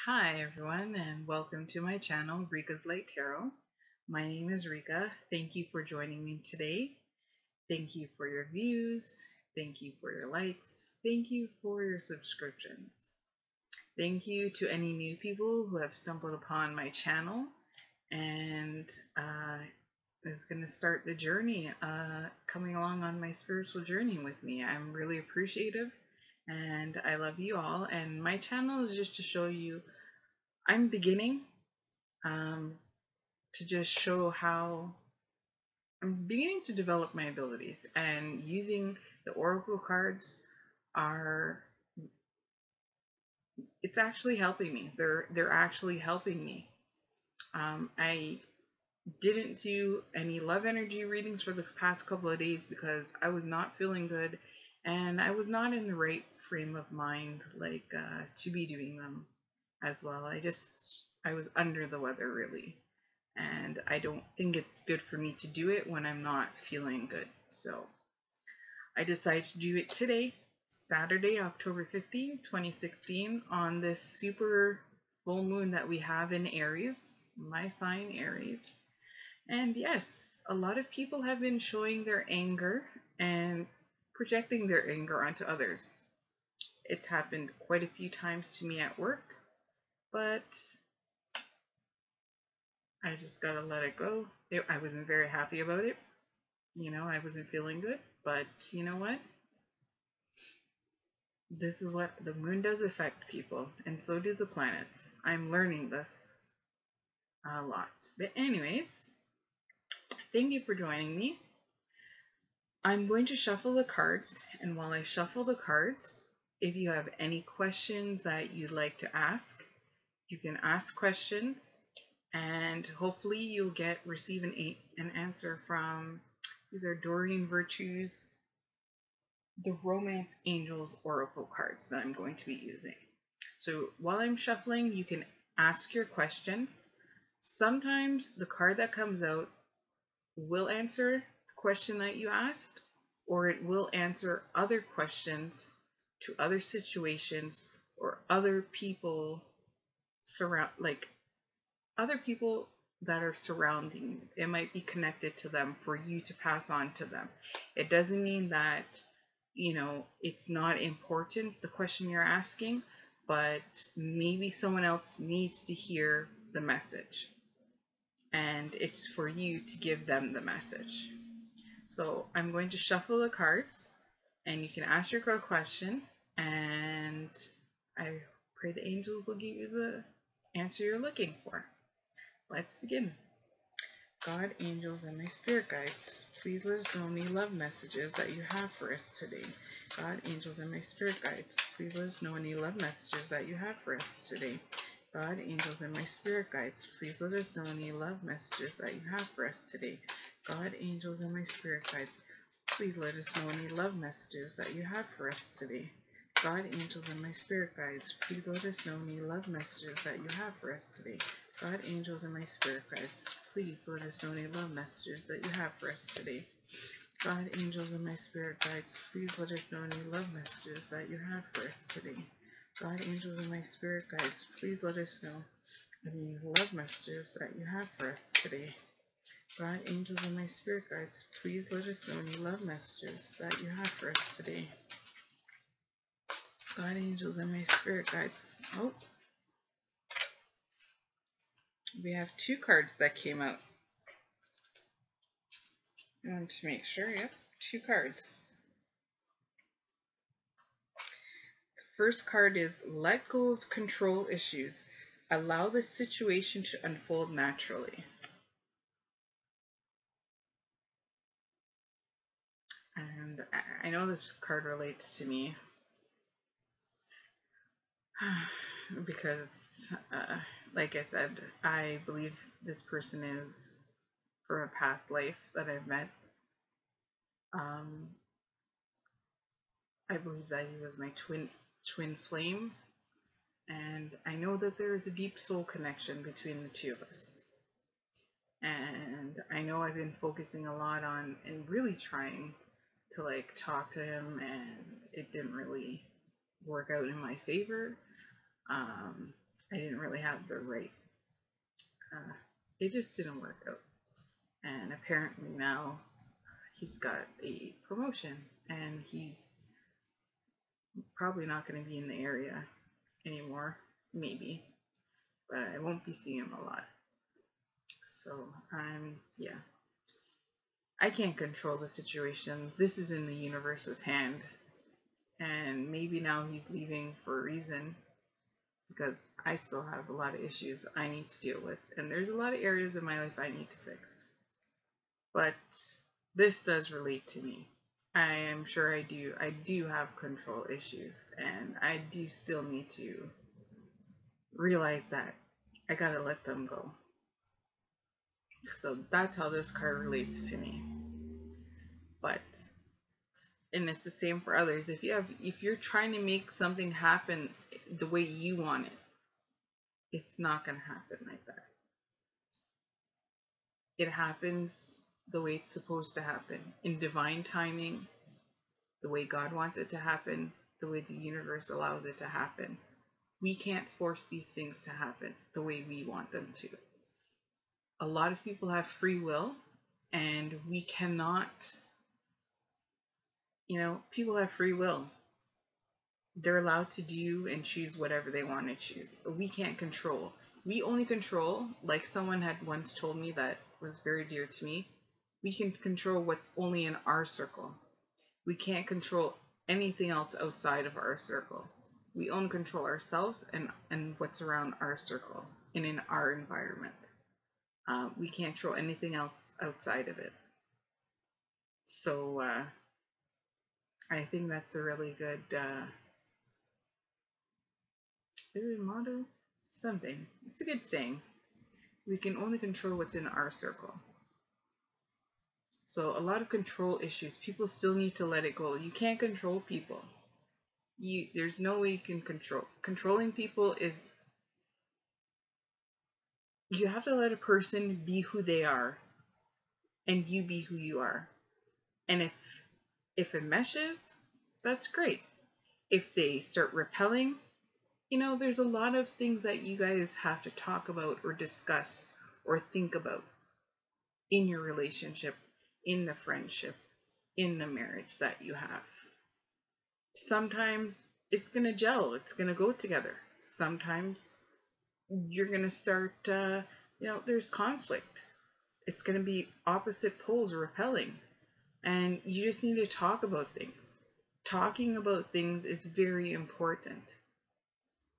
Hi everyone and welcome to my channel, Rika's Light Tarot. My name is Rika. Thank you for joining me today. Thank you for your views. Thank you for your likes. Thank you for your subscriptions. Thank you to any new people who have stumbled upon my channel and is going to start the journey, coming along on my spiritual journey with me. I'm really appreciative and I love you all. And my channel is just to show you I'm beginning um, to just show how I'm beginning to develop my abilities, and using the oracle cards are it's actually helping me. They're actually helping me. I didn't do any love energy readings for the past couple of days because I was not feeling good and I was not in the right frame of mind to be doing them as well. I was under the weather really, and I don't think it's good for me to do it when I'm not feeling good. So I decided to do it today, Saturday, October 15th, 2016, on this super full moon that we have in Aries, my sign Aries. And yes, a lot of people have been showing their anger and projecting their anger onto others. It's happened quite a few times to me at work, but I just gotta let it go. I wasn't very happy about it. I wasn't feeling good, but you know what? This is what the moon does affect people, and so do the planets. I'm learning this a lot. But anyways, thank you for joining me. I'm going to shuffle the cards, and while I shuffle the cards, if you have any questions that you'd like to ask, you can ask questions, and hopefully you'll receive an answer from, these are Doreen Virtue's the Romance Angels Oracle cards that I'm going to be using. So while I'm shuffling, you can ask your question. Sometimes the card that comes out will answer the question that you asked, or it will answer other questions to other situations or other people other people that are surrounding you. It might be connected to them for you to pass on to them. It doesn't mean that it's not important, the question you're asking, but maybe someone else needs to hear the message, and it's for you to give them the message. So I'm going to shuffle the cards, and you can ask your question, and I pray the angels will give you the answer you're looking for. Let's begin. God, angels, and my spirit guides, please let us know any love messages that you have for us today. God, angels, and my spirit guides, please let us know any love messages that you have for us today. God, angels, and my spirit guides, please let us know any love messages that you have for us today. God, angels, and my spirit guides, please let us know any love messages that you have for us today. God, angels, and my spirit guides, please let us know any love messages that you have for us today. God, angels, and my spirit guides, please let us know any love messages that you have for us today. God, angels, and my spirit guides, please let us know any love messages that you have for us today. God, angels, and my spirit guides, please let us know any love messages that you have for us today. God, angels, and my spirit guides, please let us know any love messages that you have for us today. God, angels, and my spirit guides. Oh, we have two cards that came out. I want to make sure, yep, two cards. The first card is Let Go of Control Issues. Allow the situation to unfold naturally. And I know this card relates to me because, like I said, I believe this person is from a past life that I've met. I believe that he was my twin flame, and I know that there is a deep soul connection between the two of us. And I know I've been focusing a lot on and really trying to talk to him, and it didn't really work out in my favor. I didn't really have the right, uh, it just didn't work out. And apparently now he's got a promotion and he's probably not going to be in the area anymore, maybe, but I won't be seeing him a lot. So yeah, I can't control the situation. This is in the universe's hand, and maybe now he's leaving for a reason because I still have a lot of issues I need to deal with, and there's a lot of areas in my life I need to fix. But this does relate to me. I am sure I do. I do have control issues, and I do still need to realize that I gotta let them go. So that's how this card relates to me. But and it's the same for others. If you're trying to make something happen the way you want it, it's not gonna happen like that. It happens the way it's supposed to happen, in divine timing, the way God wants it to happen, the way the universe allows it to happen. We can't force these things to happen the way we want them to. A lot of people have free will, and we cannot, people have free will. They're allowed to do and choose whatever they want to choose. We can't control. We only control, like someone had once told me that was very dear to me, we can control what's only in our circle. We can't control anything else outside of our circle. We only control ourselves and what's around our circle and in our environment. We can't control anything else outside of it. So I think that's a really good motto? Something. It's a good saying. We can only control what's in our circle. So a lot of control issues, people still need to let it go. You can't control people. There's no way you can control. Controlling people is, you have to let a person be who they are and you be who you are. And if it meshes, that's great. If they start repelling, there's a lot of things that you guys have to talk about or discuss or think about in your relationship, in the friendship, in the marriage that you have. Sometimes it's going to gel, it's going to go together. Sometimes you're going to start, there's conflict. It's going to be opposite poles repelling. And you just need to talk about things. Talking about things is very important.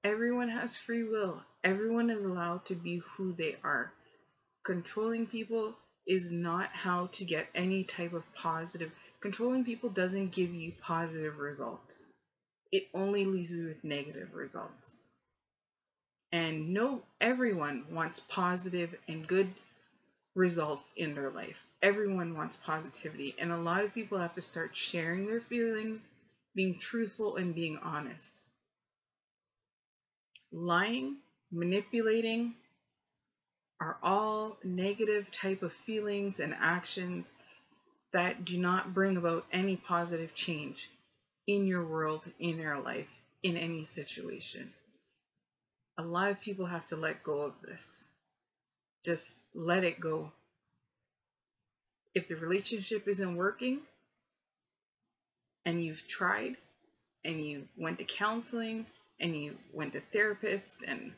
Everyone has free will. Everyone is allowed to be who they are. Controlling people is not how to get any type of positive. Controlling people doesn't give you positive results. It only leaves you with negative results. And no, everyone wants positive and good results in their life. Everyone wants positivity. And a lot of people have to start sharing their feelings, being truthful, and being honest. Lying, manipulating are all negative type of feelings and actions that do not bring about any positive change in your world, in your life, in any situation. A lot of people have to let go of this. Just let it go. If the relationship isn't working and you've tried and you went to counseling and you went to therapists and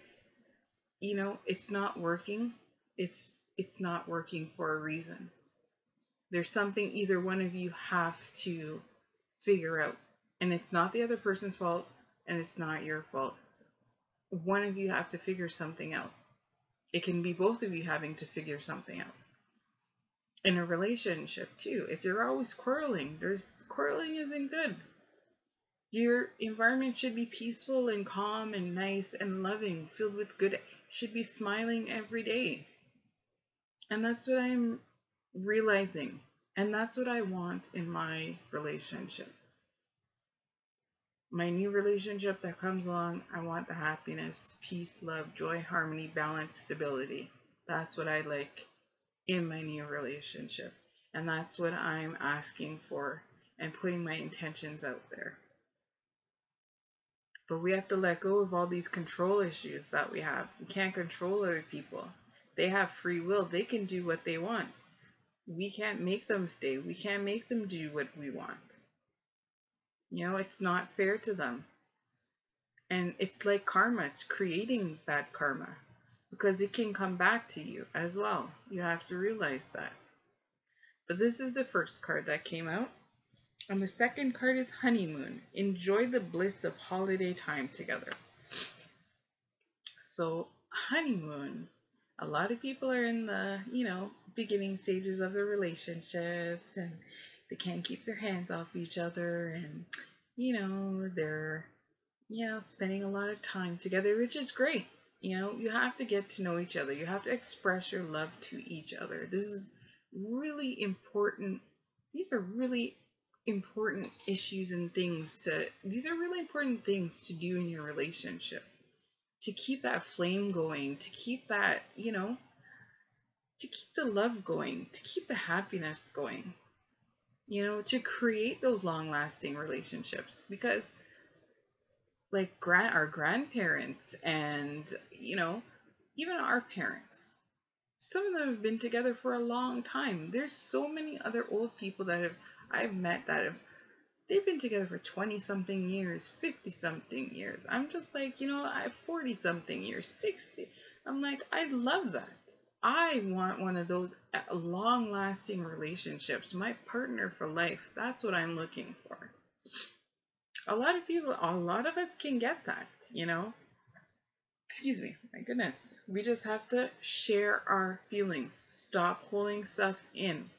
it's not working, it's not working for a reason. There's something either one of you have to figure out, and it's not the other person's fault and it's not your fault. One of you have to figure something out. It can be both of you having to figure something out. In a relationship too, if you're always quarreling isn't good. Your environment should be peaceful and calm and nice and loving, filled with good, should be smiling every day. And that's what I'm realizing. And that's what I want in my relationship. My new relationship that comes along, I want the happiness, peace, love, joy, harmony, balance, stability. That's what I like in my new relationship. And that's what I'm asking for and putting my intentions out there. But we have to let go of all these control issues that we have. We can't control other people. They have free will. They can do what they want. We can't make them stay. We can't make them do what we want. It's not fair to them. And it's like karma. It's creating bad karma because it can come back to you as well. You have to realize that. But this is the first card that came out. And the second card is honeymoon. Enjoy the bliss of holiday time together. So honeymoon, a lot of people are in the, beginning stages of their relationships, and they can't keep their hands off each other, and, they're, spending a lot of time together, which is great. You have to get to know each other. You have to express your love to each other. This is really important. These are really important issues and these are really important things to do in your relationship. To keep that flame going, to keep that, to keep the love going, to keep the happiness going, to create those long-lasting relationships. Because like our grandparents and, even our parents, some of them have been together for a long time. There's so many other old people that I've met that they've been together for 20-something years, 50-something years. I'm just like, I have 40-something years, 60. I'm like, I love that. I want one of those long-lasting relationships, my partner for life. That's what I'm looking for. A lot of us can get that, Excuse me, my goodness. We just have to share our feelings. Stop holding stuff in.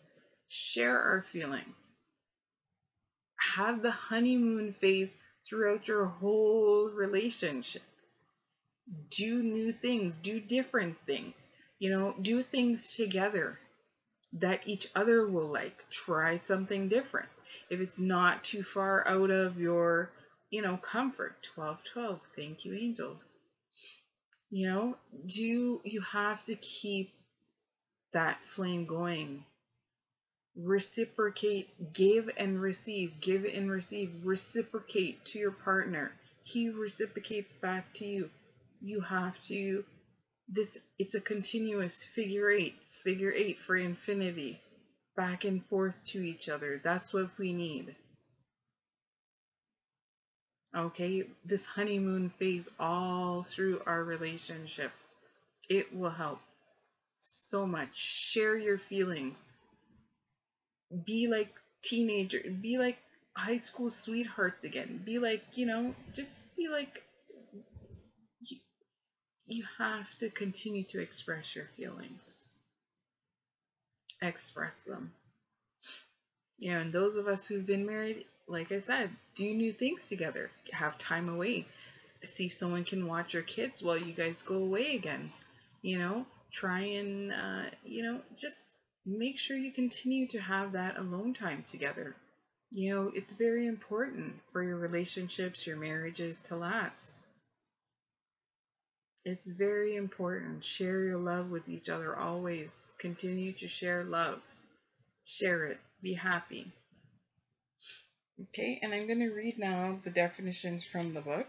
Share our feelings. Have the honeymoon phase throughout your whole relationship. Do new things, do different things, do things together that each other will like. Try something different. If it's not too far out of your, comfort. 12-12, thank you, angels. You have to keep that flame going. Reciprocate, give and receive, reciprocate to your partner. He reciprocates back to you. You have to, it's a continuous figure eight for infinity, back and forth to each other. That's what we need. Okay, this honeymoon phase all through our relationship, it will help so much. Share your feelings. Be like be like high school sweethearts again. Be like, just be like, you have to continue to express your feelings. Express them. And those of us who've been married, like I said, do new things together. Have time away. See if someone can watch your kids while you guys go away again. Try and, just make sure you continue to have that alone time together. It's very important for your relationships, your marriages to last. It's very important. Share your love with each other always. Continue to share love. Share it. Be happy. Okay, and I'm going to read now the definitions from the book.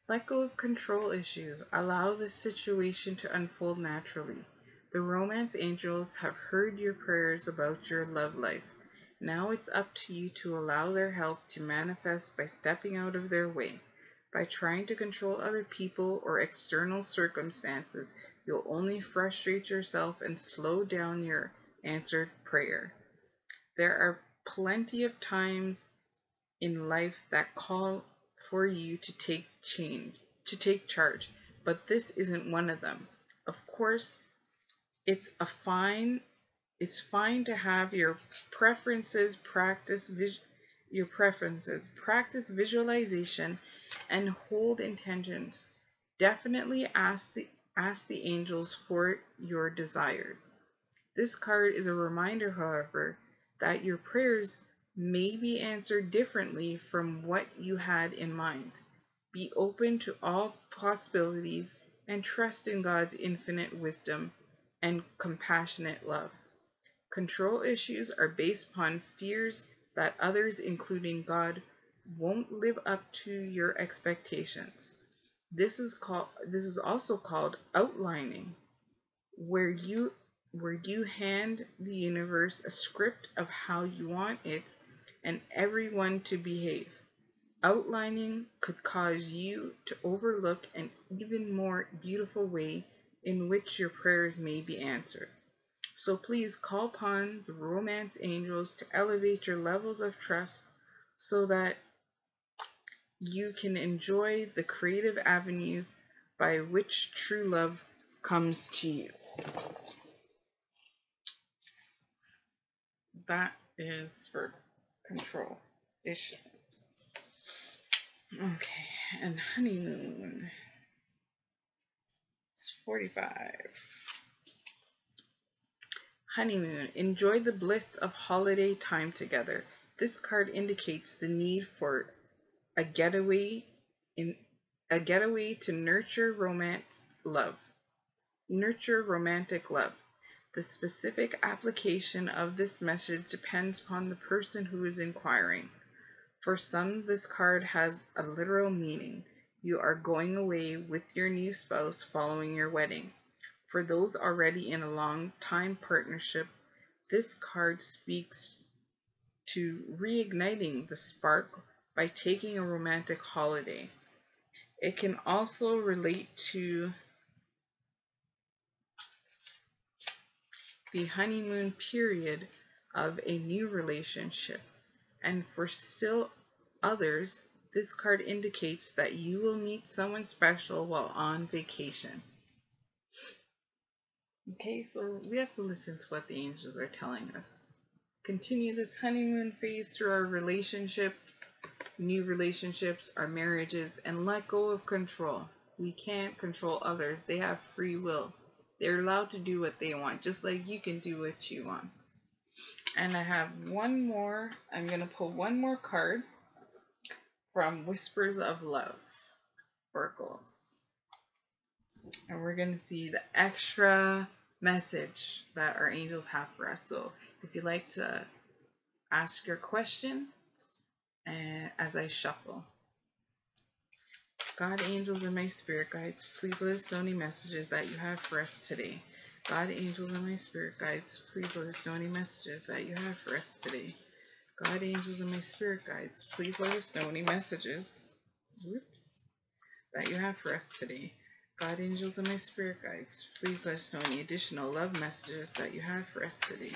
Let go of control issues. Allow the situation to unfold naturally. The romance angels have heard your prayers about your love life. Now it's up to you to allow their help to manifest by stepping out of their way. By trying to control other people or external circumstances, you'll only frustrate yourself and slow down your answered prayer. There are plenty of times in life that call for you to take charge, but this isn't one of them. Of course, it's fine to have your preferences, practice visualization, and hold intentions. Definitely ask Ask the angels for your desires. This card is a reminder, however, that your prayers may be answered differently from what you had in mind. Be open to all possibilities and trust in God's infinite wisdom and compassionate love. Control issues are based upon fears that others, including God, won't live up to your expectations. This is also called outlining, where you hand the universe a script of how you want it and everyone to behave. Outlining could cause you to overlook an even more beautiful way in which your prayers may be answered. So please call upon the romance angels to elevate your levels of trust so that you can enjoy the creative avenues by which true love comes to you. That is for control issue. Okay, and honeymoon is 45. Honeymoon. Enjoy the bliss of holiday time together. This card indicates the need for a getaway to nurture romantic love. The specific application of this message depends upon the person who is inquiring. For some, this card has a literal meaning. You are going away with your new spouse following your wedding. For those already in a long-time partnership, this card speaks to reigniting the spark by taking a romantic holiday. It can also relate to the honeymoon period of a new relationship. And for still others, this card indicates that you will meet someone special while on vacation. Okay, so we have to listen to what the angels are telling us. Continue this honeymoon phase through our relationships, new relationships, our marriages, and let go of control. We can't control others. They have free will. They're allowed to do what they want, just like you can do what you want. And I have one more. I'm going to pull one more card from Whispers of Love, Oracles. And we're going to see the extra message that our angels have for us. So if you'd like to ask your question as I shuffle. God, angels, and my spirit guides, please let us know any messages that you have for us today. God, angels, and my spirit guides, please let us know any messages that you have for us today. God, angels, and my spirit guides, please let us know any messages that you have for us today. God, angels, and my spirit guides, please let us know any additional love messages that you have for us today.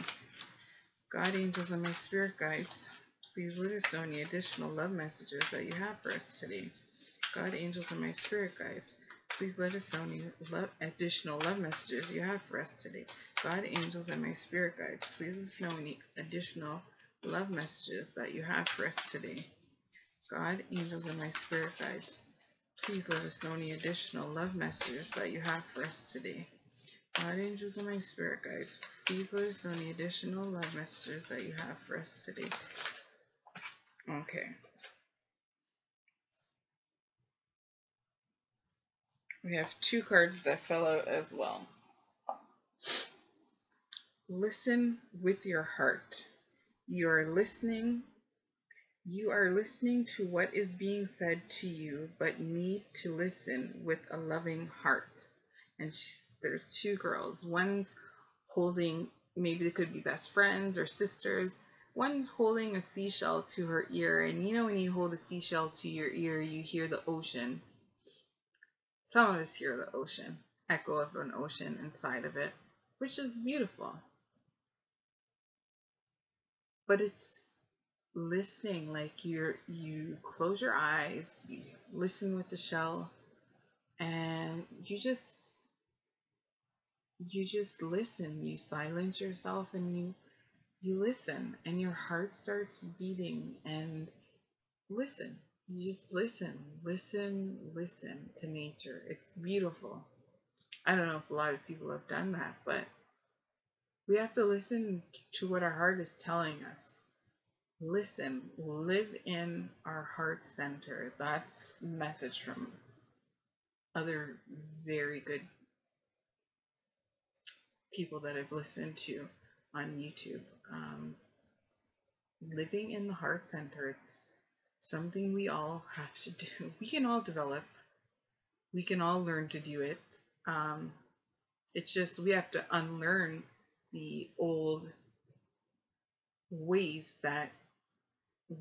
God, angels, and my spirit guides, please let us know any additional love messages that you have for us today. God, angels, and my spirit guides, please let us know any additional love messages you have for us today. God, angels, and my spirit guides, please let us know any additional love messages that you have for us today. God, angels, and my spirit guides, please let us know any additional love messages that you have for us today. God, angels, and my spirit guides, please let us know any additional love messages that you have for us today. Okay. We have two cards that fell out as well. Listen with your heart. You are listening to what is being said to you, but need to listen with a loving heart. And there's two girls. One's holding, maybe they could be best friends or sisters. One's holding a seashell to her ear. And you know when you hold a seashell to your ear, you hear the ocean. Some of us hear the ocean, echo of an ocean inside of it, which is beautiful. But it's listening, like you close your eyes, you listen with the shell, and you just listen. You silence yourself and you listen, and your heart starts beating, and listen. You just listen to nature. It's beautiful. I don't know if a lot of people have done that, but we have to listen to what our heart is telling us. Listen, live in our heart center. That's a message from other very good people that I've listened to on YouTube. Um, Living in the heart center, it's something we all have to do. We can all develop, we can all learn to do it. Um, it's just we have to unlearn the old ways that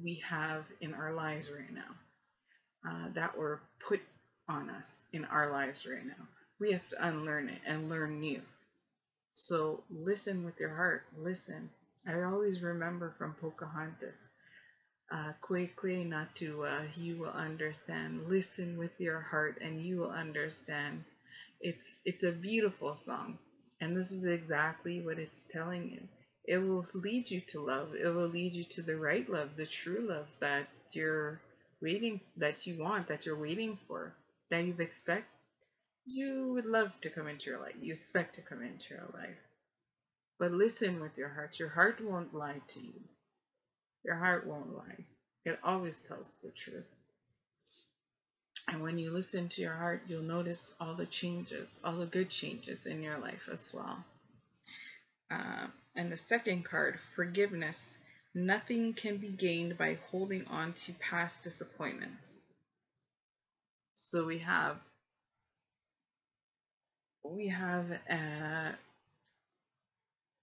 we have in our lives right now, that were put on us in our lives right now. We have to unlearn it and learn new. So listen with your heart. Listen. I always remember from Pocahontas, Kwe Kwe Natua, you will understand. Listen with your heart and you will understand. It's a beautiful song. And this is exactly what it's telling you. It will lead you to love. It will lead you to the right love, the true love that you're waiting, that you want, that you're waiting for, that you would love to come into your life. You expect to come into your life. But listen with your heart. Your heart won't lie to you. Your heart won't lie. It always tells the truth. And when you listen to your heart, you'll notice all the changes, all the good changes in your life as well. And the second card, forgiveness. Nothing can be gained by holding on to past disappointments. So we have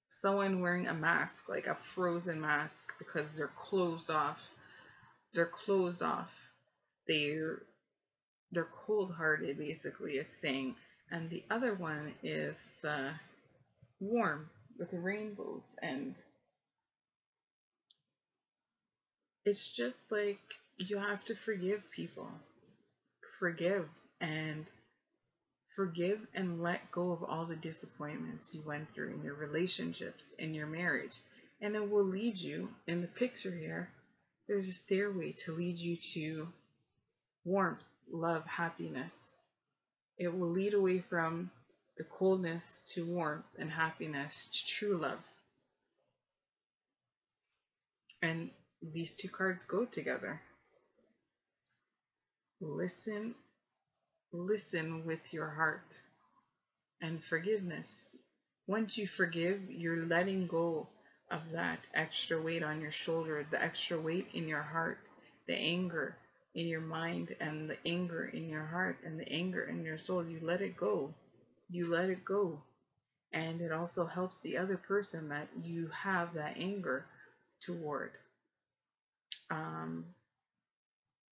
someone wearing a mask, like a frozen mask, because they're closed off. They're closed off. They're cold-hearted, basically. It's saying, and the other one is warm with rainbows, and it's just like you have to forgive people. Forgive and forgive and let go of all the disappointments you went through in your relationships, in your marriage, and it will lead you, in the picture here, there's a stairway to lead you to warmth, love, happiness. It will lead away from the coldness to warmth and happiness to true love. And these two cards go together. Listen, listen with your heart. And forgiveness. Once you forgive, you're letting go of that extra weight on your shoulder, the extra weight in your heart, the anger in your mind, and the anger in your heart, and the anger in your soul. You let it go. You let it go. And it also helps the other person that you have that anger toward.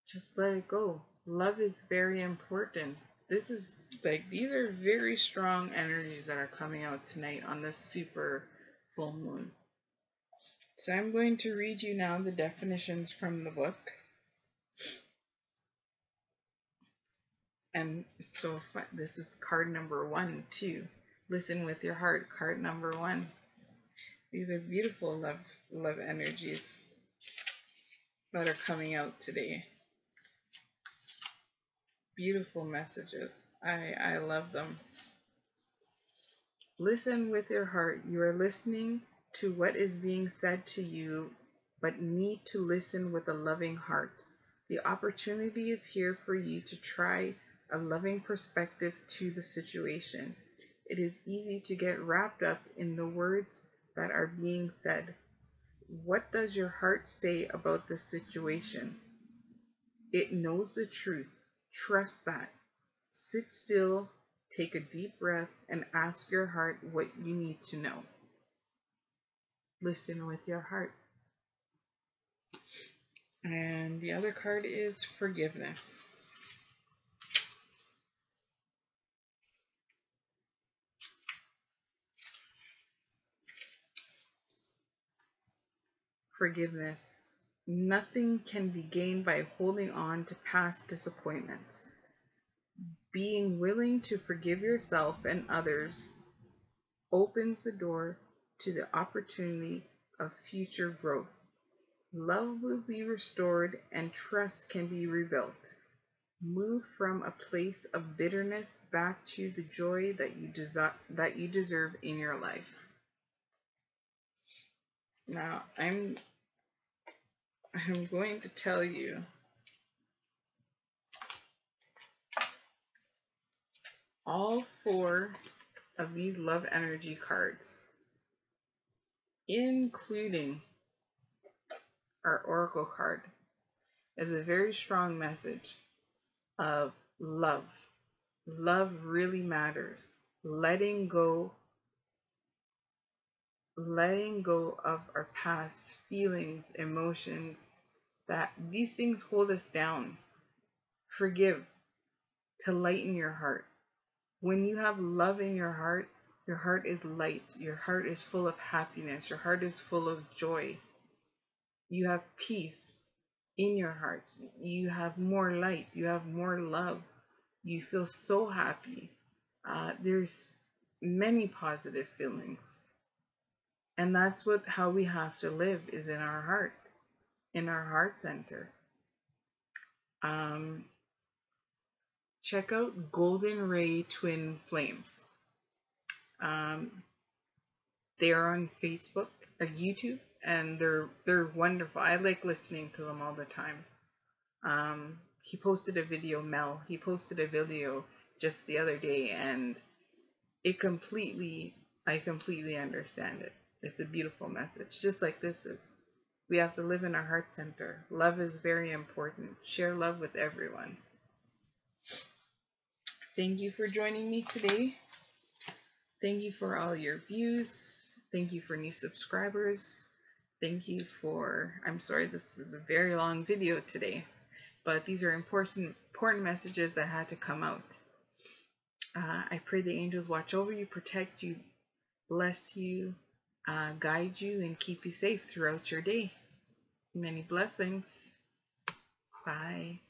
Just let it go. Love is very important. This is like, these are very strong energies that are coming out tonight on this super full moon. So I'm going to read you now the definitions from the book. And so this is card number 1, too. Listen with your heart, card number 1. These are beautiful love energies that are coming out today. Beautiful messages. I love them. Listen with your heart. You are listening to what is being said to you, but need to listen with a loving heart. The opportunity is here for you to try a loving perspective to the situation. It is easy to get wrapped up in the words that are being said. What does your heart say about the situation? It knows the truth. Trust that. Sit still, take a deep breath, and ask your heart what you need to know. Listen with your heart. And the other card is forgiveness. Forgiveness. Nothing can be gained by holding on to past disappointments. Being willing to forgive yourself and others opens the door to the opportunity of future growth. Love will be restored and trust can be rebuilt. Move from a place of bitterness back to the joy that you deserve in your life. Now, I'm going to tell you all 4 of these love energy cards, including our oracle card, is a very strong message of love. Love really matters. Letting go of our past feelings, emotions, that these things hold us down. Forgive to lighten your heart. When you have love in your heart is light. Your heart is full of happiness. Your heart is full of joy. You have peace in your heart. You have more light. You have more love. You feel so happy. There's many positive feelings. And that's how we have to live, is in our heart, in our heart center. Check out Golden Ray Twin Flames. They are on Facebook or YouTube, and they're wonderful. I like listening to them all the time. He posted a video, Mel. He posted a video just the other day, and I completely understand it. It's a beautiful message, just like this is. We have to live in our heart center. Love is very important. Share love with everyone. Thank you for joining me today. Thank you for all your views. Thank you for new subscribers. Thank you for, I'm sorry this is a very long video today, but these are important messages that had to come out. I pray the angels watch over you, protect you, bless you, guide you, and keep you safe throughout your day. Many blessings. Bye.